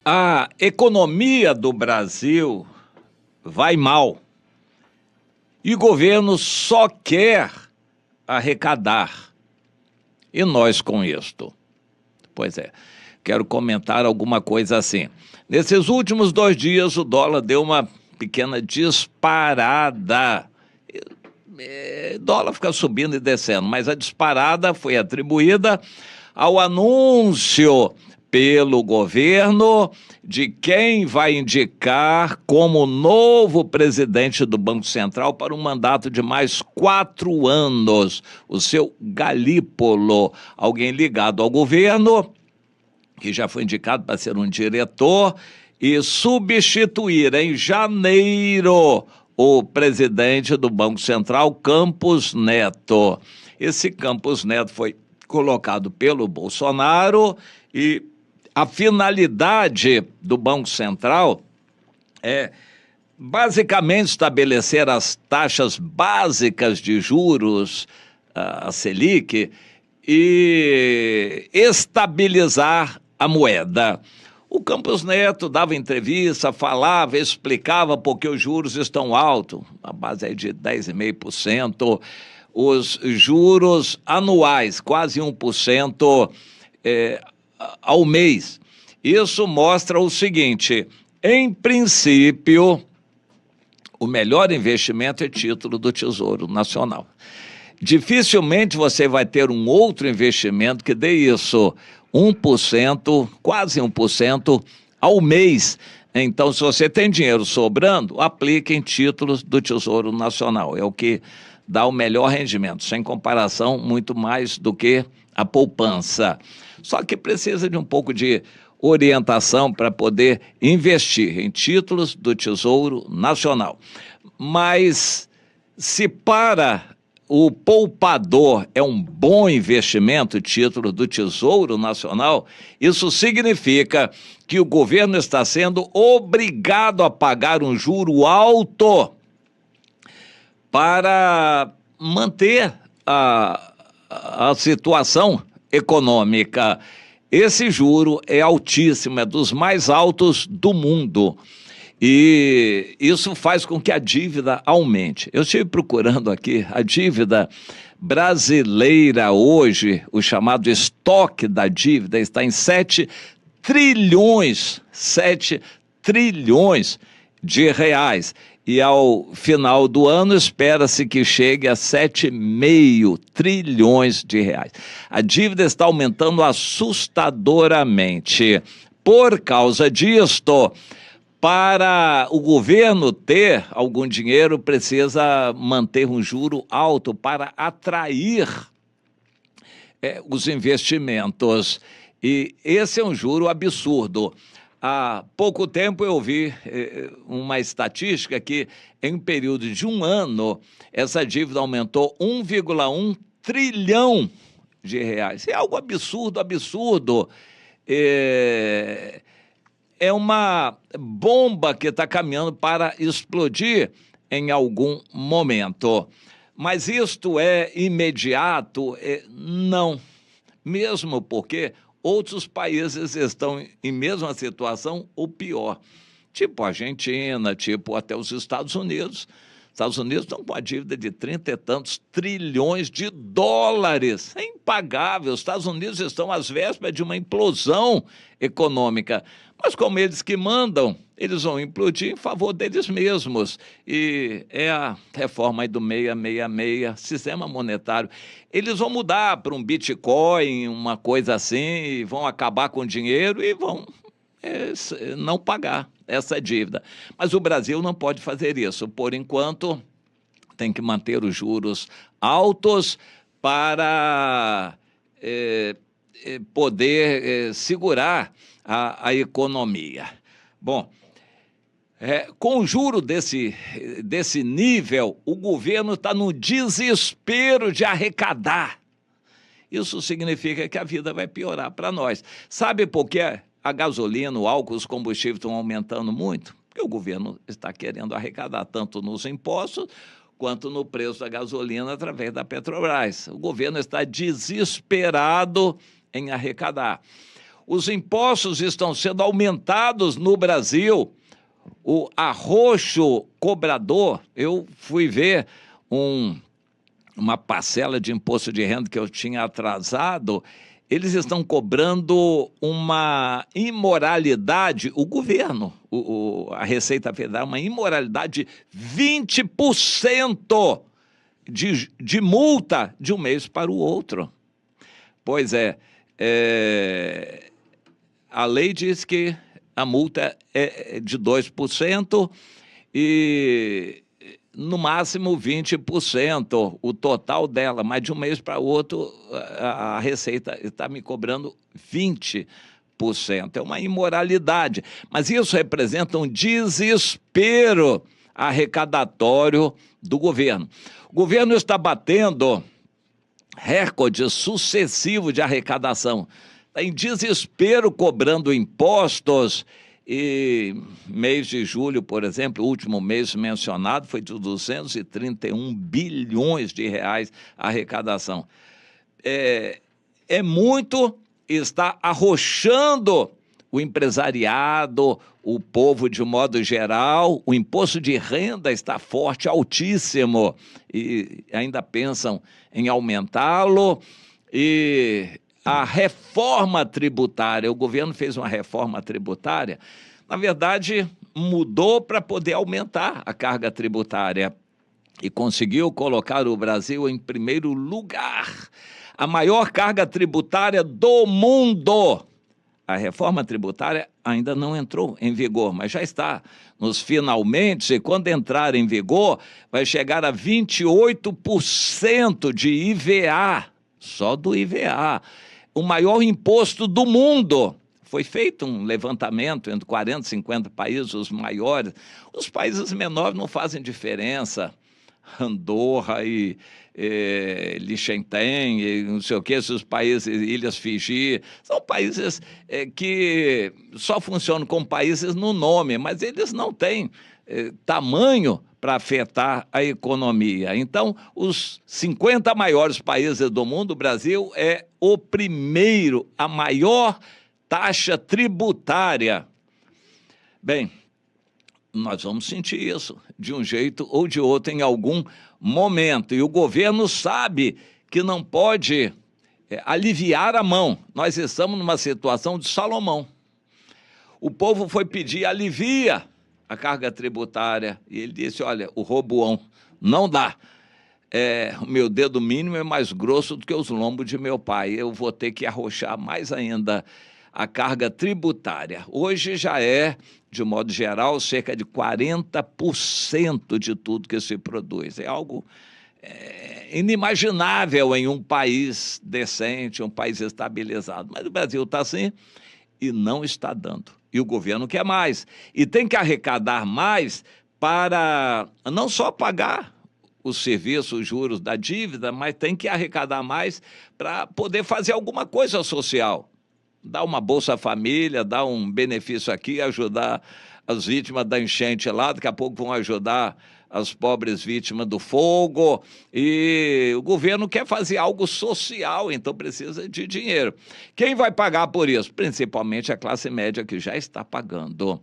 A economia do Brasil vai mal e o governo só quer arrecadar. E nós com isto? Pois é, quero comentar alguma coisa assim. Nesses últimos 2 dias, o dólar deu uma pequena disparada. Dólar fica subindo e descendo, mas a disparada foi atribuída ao anúncio pelo governo de quem vai indicar como novo presidente do Banco Central para um mandato de mais 4 anos, o seu Galípolo, alguém ligado ao governo, que já foi indicado para ser um diretor, e substituir em janeiro o presidente do Banco Central, Campos Neto. Esse Campos Neto foi colocado pelo Bolsonaro e a finalidade do Banco Central é basicamente estabelecer as taxas básicas de juros, a Selic, e estabilizar a moeda. O Campos Neto dava entrevista, falava, explicava por que os juros estão altos, a base é de 10,5%, os juros anuais, quase 1%, ao mês. Isso mostra o seguinte: em princípio, o melhor investimento é título do Tesouro Nacional. Dificilmente você vai ter um outro investimento que dê isso, 1%, quase 1% ao mês. Então, se você tem dinheiro sobrando, aplique em títulos do Tesouro Nacional. É o que dá o melhor rendimento, sem comparação, muito mais do que a poupança. Só que precisa de um pouco de orientação para poder investir em títulos do Tesouro Nacional. Mas se para o poupador é um bom investimento, título do Tesouro Nacional, isso significa que o governo está sendo obrigado a pagar um juro alto para manter a situação econômica. Esse juro é altíssimo, é dos mais altos do mundo. E isso faz com que a dívida aumente. Eu estive procurando aqui a dívida brasileira hoje, o chamado estoque da dívida, está em 7 trilhões de reais. E ao final do ano espera-se que chegue a 7,5 trilhões de reais. A dívida está aumentando assustadoramente. Por causa disto, para o governo ter algum dinheiro, precisa manter um juro alto para atrair os investimentos. E esse é um juro absurdo. Há pouco tempo eu vi uma estatística que, em um período de 1 ano, essa dívida aumentou 1,1 trilhão de reais. É algo absurdo, absurdo. É uma bomba que está caminhando para explodir em algum momento. Mas isto é imediato? Não. Mesmo porque outros países estão em mesma situação ou pior. Tipo a Argentina, tipo até os Estados Unidos. Estados Unidos estão com a dívida de 30 e tantos trilhões de dólares. É impagável. Os Estados Unidos estão às vésperas de uma implosão econômica. Mas como eles que mandam, eles vão implodir em favor deles mesmos. E é a reforma aí do 666, sistema monetário. Eles vão mudar para um Bitcoin, uma coisa assim, e vão acabar com o dinheiro e vão não pagar essa dívida. Mas o Brasil não pode fazer isso. Por enquanto, tem que manter os juros altos para poder segurar a economia. Bom, com o juro desse nível, o governo está no desespero de arrecadar. Isso significa que a vida vai piorar para nós. Sabe por quê? A gasolina, o álcool, os combustíveis estão aumentando muito? Porque o governo está querendo arrecadar tanto nos impostos quanto no preço da gasolina através da Petrobras. O governo está desesperado em arrecadar. Os impostos estão sendo aumentados no Brasil. O arroxo cobrador, eu fui ver uma parcela de imposto de renda que eu tinha atrasado, eles estão cobrando uma imoralidade, o governo, a Receita Federal, uma imoralidade de 20% de multa de um mês para o outro. Pois é, a lei diz que a multa é de 2% e no máximo 20%, o total dela, mas de um mês para o outro a Receita está me cobrando 20%. É uma imoralidade, mas isso representa um desespero arrecadatório do governo. O governo está batendo recordes sucessivos de arrecadação, está em desespero cobrando impostos. E mês de julho, por exemplo, o último mês mencionado foi de 231 bilhões de reais a arrecadação. É muito, está arrochando o empresariado, o povo de um modo geral. O imposto de renda está forte, altíssimo, e ainda pensam em aumentá-lo. E a reforma tributária, o governo fez uma reforma tributária, na verdade, mudou para poder aumentar a carga tributária e conseguiu colocar o Brasil em primeiro lugar, a maior carga tributária do mundo. A reforma tributária ainda não entrou em vigor, mas já está nos finalmente, e quando entrar em vigor, vai chegar a 28% de IVA, só do IVA. O maior imposto do mundo. Foi feito um levantamento entre 40 e 50 países, os maiores. Os países menores não fazem diferença. Andorra e Liechtenstein, e não sei o que, esses países, Ilhas Fiji, são países que só funcionam como países no nome, mas eles não têm tamanho para afetar a economia. Então, os 50 maiores países do mundo, o Brasil é o primeiro, a maior taxa tributária. Bem, nós vamos sentir isso de um jeito ou de outro em algum momento. E o governo sabe que não pode aliviar a mão. Nós estamos numa situação de Salomão. O povo foi pedir, alivia a carga tributária, e ele disse, olha, o Roboão, não dá. O meu dedo mínimo é mais grosso do que os lombos de meu pai, eu vou ter que arrochar mais ainda a carga tributária. Hoje já é, de modo geral, cerca de 40% de tudo que se produz. É algo inimaginável em um país decente, um país estabilizado. Mas o Brasil está assim e não está dando. E o governo quer mais. E tem que arrecadar mais para não só pagar os serviços, os juros da dívida, mas tem que arrecadar mais para poder fazer alguma coisa social. Dar uma Bolsa Família, dar um benefício aqui, ajudar as vítimas da enchente lá, daqui a pouco vão ajudar as pobres vítimas do fogo, e o governo quer fazer algo social, então precisa de dinheiro. Quem vai pagar por isso? Principalmente a classe média, que já está pagando.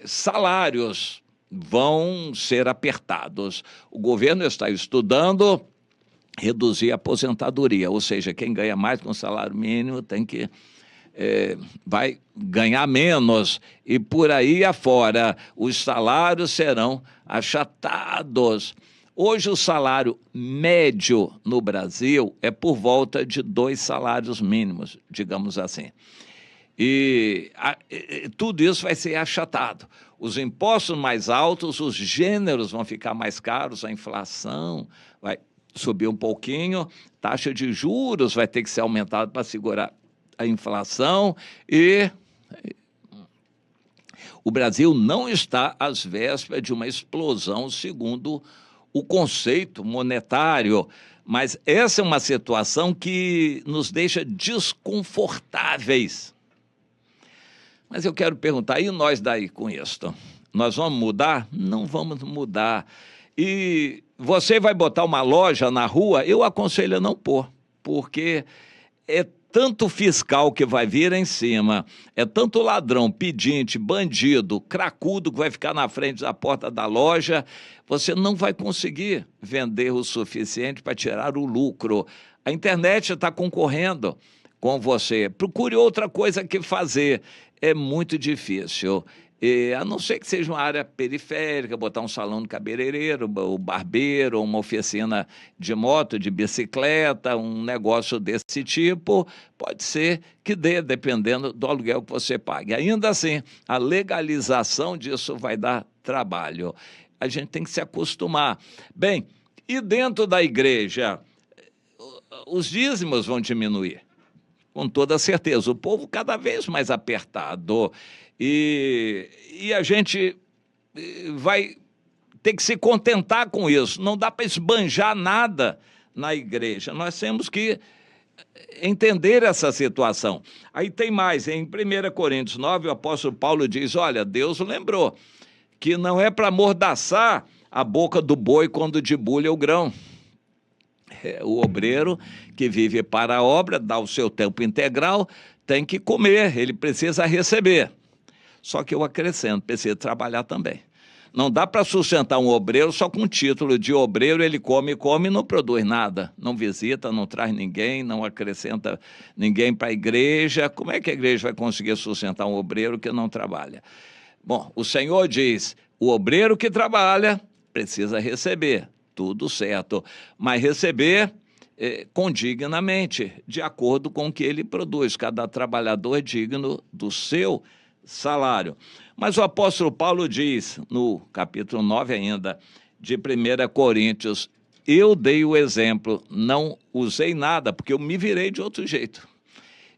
Salários vão ser apertados. O governo está estudando reduzir a aposentadoria, ou seja, quem ganha mais com salário mínimo tem que vai ganhar menos, e por aí afora os salários serão achatados. Hoje o salário médio no Brasil é por volta de 2 salários mínimos, digamos assim. E tudo isso vai ser achatado. Os impostos mais altos, os gêneros vão ficar mais caros, a inflação vai subir um pouquinho, taxa de juros vai ter que ser aumentada para segurar a inflação, e o Brasil não está às vésperas de uma explosão, segundo o conceito monetário, mas essa é uma situação que nos deixa desconfortáveis. Mas eu quero perguntar, e nós daí com isso? Nós vamos mudar? Não vamos mudar. E você vai botar uma loja na rua? Eu aconselho a não pôr, porque é tanto fiscal que vai vir em cima, é tanto ladrão, pedinte, bandido, cracudo que vai ficar na frente da porta da loja, você não vai conseguir vender o suficiente para tirar o lucro. A internet está concorrendo com você. Procure outra coisa que fazer. É muito difícil. A não ser que seja uma área periférica, botar um salão de cabeleireiro, o barbeiro, uma oficina de moto, de bicicleta, um negócio desse tipo, pode ser que dê, dependendo do aluguel que você pague. Ainda assim, a legalização disso vai dar trabalho. A gente tem que se acostumar. Bem, e dentro da igreja, os dízimos vão diminuir, com toda certeza. O povo cada vez mais apertado. E a gente vai ter que se contentar com isso. Não dá para esbanjar nada na igreja. Nós temos que entender essa situação. Aí tem mais, em 1 Coríntios 9, o apóstolo Paulo diz, olha, Deus lembrou que não é para amordaçar a boca do boi quando debulha o grão. O obreiro que vive para a obra, dá o seu tempo integral, tem que comer, ele precisa receber. Só que eu acrescento, precisa trabalhar também. Não dá para sustentar um obreiro só com o título de obreiro, ele come e não produz nada, não visita, não traz ninguém, não acrescenta ninguém para a igreja. Como é que a igreja vai conseguir sustentar um obreiro que não trabalha? Bom, o Senhor diz, o obreiro que trabalha precisa receber, tudo certo, mas receber condignamente, de acordo com o que ele produz. Cada trabalhador é digno do seu salário. Mas o apóstolo Paulo diz, no capítulo 9 ainda, de 1 Coríntios, eu dei o exemplo, não usei nada, porque eu me virei de outro jeito.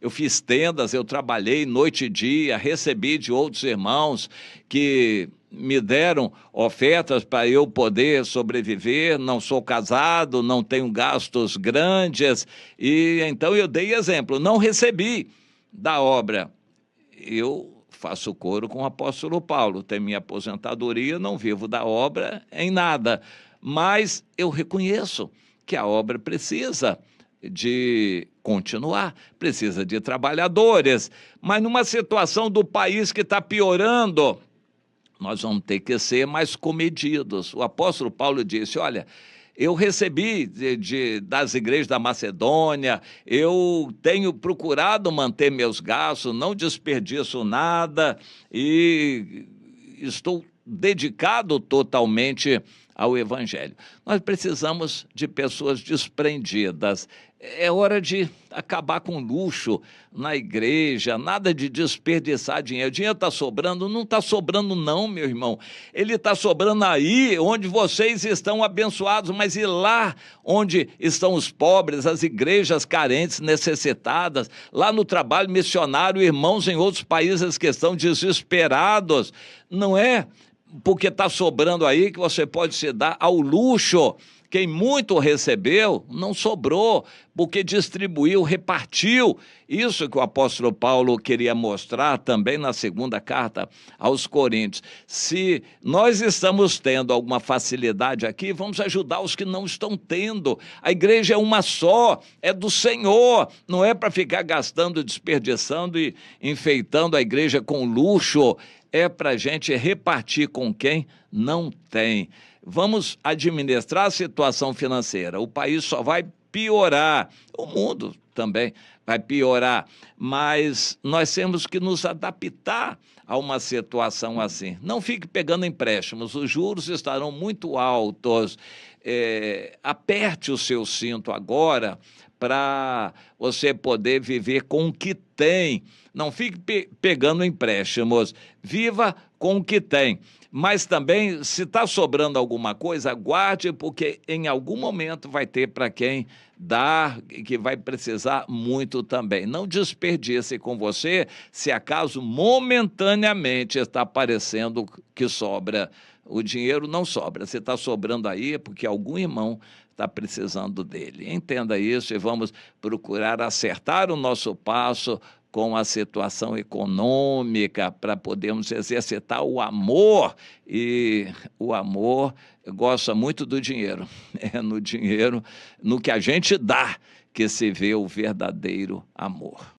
Eu fiz tendas, eu trabalhei noite e dia, recebi de outros irmãos que me deram ofertas para eu poder sobreviver, não sou casado, não tenho gastos grandes, e então eu dei exemplo, não recebi da obra. Eu faço coro com o apóstolo Paulo, tenho minha aposentadoria, não vivo da obra em nada, mas eu reconheço que a obra precisa de continuar, precisa de trabalhadores, mas numa situação do país que está piorando, nós vamos ter que ser mais comedidos. O apóstolo Paulo disse, olha, eu recebi das igrejas da Macedônia, eu tenho procurado manter meus gastos, não desperdiço nada e estou dedicado totalmente ao Evangelho. Nós precisamos de pessoas desprendidas. É hora de acabar com luxo na igreja, nada de desperdiçar dinheiro. O dinheiro está sobrando? Não está sobrando não, meu irmão. Ele está sobrando aí onde vocês estão abençoados, mas e lá onde estão os pobres, as igrejas carentes, necessitadas, lá no trabalho missionário, irmãos em outros países que estão desesperados. Não é porque está sobrando aí que você pode se dar ao luxo. Quem muito recebeu, não sobrou, porque distribuiu, repartiu. Isso que o apóstolo Paulo queria mostrar também na segunda carta aos Coríntios. Se nós estamos tendo alguma facilidade aqui, vamos ajudar os que não estão tendo. A igreja é uma só, é do Senhor, não é para ficar gastando, desperdiçando e enfeitando a igreja com luxo. É para a gente repartir com quem não tem. Vamos administrar a situação financeira. O país só vai piorar, o mundo também vai piorar, mas nós temos que nos adaptar a uma situação assim. Não fique pegando empréstimos, os juros estarão muito altos. Aperte o seu cinto agora para você poder viver com o que tem. Não fique pegando empréstimos, viva com o que tem. Mas também, se está sobrando alguma coisa, guarde, porque em algum momento vai ter para quem dar, que vai precisar muito também. Não desperdice com você, se acaso momentaneamente está parecendo que sobra. O dinheiro não sobra, se está sobrando aí é porque algum irmão está precisando dele. Entenda isso e vamos procurar acertar o nosso passo com a situação econômica para podermos exercitar o amor. E o amor gosta muito do dinheiro. É no dinheiro, no que a gente dá, que se vê o verdadeiro amor.